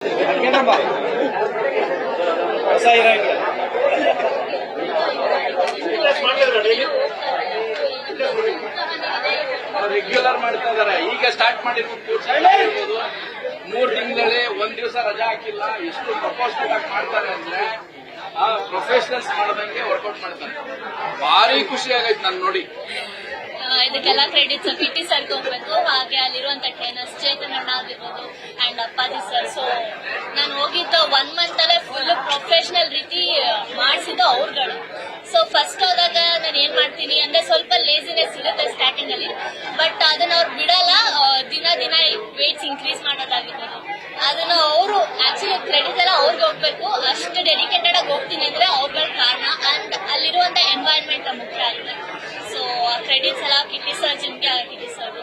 Regular ಮಾಡ್ತಾ ಇದಾರೆ. ಈಗ ಸ್ಟಾರ್ಟ್ ಮಾಡಿರ್ಬೋದು 3 ತಿಂಗಳಲ್ಲಿ 1 ದಿವಸ ರಜಾ ಹಾಕಿಲ್ಲ. ಎಷ್ಟು ಪ್ರಪೋಷನಲ್ ಆಗಿ ಮಾಡ್ತಾರೆ ಅಂದ್ರೆ ಪ್ರೊಫೆಷನಲ್ಸ್ ಮಾಡದಂಗೆ ವರ್ಕೌಟ್ ಮಾಡ್ತಾರೆ. ಭಾರಿ ಖುಷಿ ಆಗೈತೆ ನಾನು ನೋಡಿ. ಇದಕ್ಕೆಲ್ಲ ಕ್ರೆಡಿಟ್ಸ್ ಪಿಟಿ ಸರ್ಗೆ ಹೋಗ್ಬೇಕು. ಹಾಗೆ ಅಲ್ಲಿರುವಂತ ಟ್ರೈನರ್ಸ್ ಚೇತನ್ ಅಣ್ಣ ಆಗಿರ್ಬೋದು ಅಂಡ್ ಅಪ್ಪಾಜಿ ಸರ್. ಸೊ ನಾನು ಹೋಗಿದ್ದ 1 ಮಂತ್ ಅಲ್ಲೇ ಫುಲ್ ಪ್ರೊಫೆಷನಲ್ ರೀತಿ ಮಾಡಿಸಿದ್ದು ಅವ್ರುಗಳು. ಸೊ ಫಸ್ಟ್ ಹೋದಾಗ ನಾನು ಏನ್ ಮಾಡ್ತೀನಿ ಅಂದ್ರೆ ಸ್ವಲ್ಪ ಲೇಸಿನೆಸ್ ಇರುತ್ತೆ ಸ್ಟಾರ್ಟಿಂಗ್ ಅಲ್ಲಿ, ಬಟ್ ಅದನ್ನ ಅವ್ರು ಬಿಡಲ್ಲ. ದಿನ ವೇಟ್ಸ್ ಇನ್ಕ್ರೀಸ್ ಮಾಡೋದಾಗಿರ್ಬೋದು ಅದನ್ನ ಅವರು ಆಕ್ಚುಲಿ ಕ್ರೆಡಿಟ್ ಎಲ್ಲ ಅವ್ರಿಗೆ ಹೋಗ್ಬೇಕು. ಅಷ್ಟು ಡೆಡಿಕೇಟೆಡ್ ಆಗಿ ಹೋಗ್ತೀನಿ ಅಂದ್ರೆ ಅವ್ರಗಳ ಕಾರಣ ಅಂಡ್ ಅಲ್ಲಿರುವಂತ ಎನ್ವೈರನ್ಮೆಂಟ್ ಮುಖ್ಯ ಆಗಿದೆ. ಸೊ ಕ್ರೆಡಿಟ್ಸ್ ಎಲ್ಲ ಕಿಟಿ ಸರ್, ಜಿಮ್ಗೆ ಕಿಟಿ ಸರ್.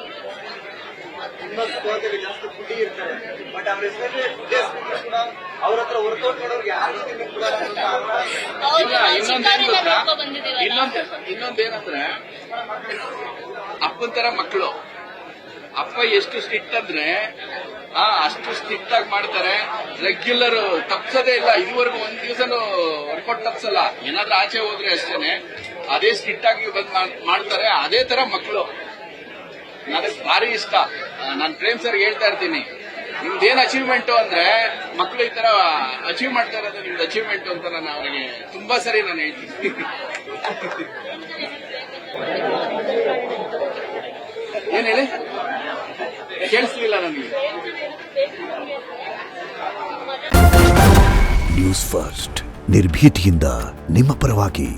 ಇನ್ನೊಂದೇನಂದ್ರೆ ಅಪ್ಪನ ತರ ಮಕ್ಕಳು. ಅಪ್ಪ ಎಷ್ಟು ಸ್ಟ್ರಿಕ್ಟ್ ಅಂದ್ರೆ ಅಷ್ಟು ಸ್ಟ್ರಿಕ್ಟ್ ಆಗಿ ಮಾಡ್ತಾರೆ. ರೆಗ್ಯುಲರ್ ತಪ್ಸೋದೇ ಇಲ್ಲ. ಇದುವರೆಗೂ 1 ದಿವಸನೂ ವರ್ಕೌಟ್ ತಪ್ಸಲ್ಲ. ಏನಾದ್ರೂ ಆಚೆ ಹೋದ್ರೆ ಅಷ್ಟೇನೆ ಅದೇ ಸ್ಟ್ರಿಕ್ಟ್ ಆಗಿ ಬಂದ್ ಮಾಡ್ತಾರೆ. ಅದೇ ತರ ಮಕ್ಕಳು ನನಗೆ ಭಾರಿ ಇಷ್ಟ. ನಾನು ಪ್ರೇಮ್ ಸರ್ ಹೇಳ್ತಾ ಇರ್ತೀನಿ, ನಿಮ್ದೇನ್ ಅಚೀವ್ಮೆಂಟ್ ಅಂದ್ರೆ ಮಕ್ಕಳು ಈ ತರ ಅಚೀವ್ ಮಾಡ್ತಾ ಇರೋದು ನಿಮ್ದು ಅಚೀವ್ಮೆಂಟ್ ಅಂತ ನಾನು ಅವರಿಗೆ ತುಂಬಾ ಸರಿ ನಾನು ಹೇಳ್ತೀನಿ. ಏನ್ ಹೇಳಿ ಕೇಳಿಸ್ಲಿಲ್ಲ ನನಗೆ. ನ್ಯೂಸ್ ಫಸ್ಟ್ ನಿರ್ಭೀತಿಯಿಂದ ನಿಮ್ಮ ಪರವಾಗಿ.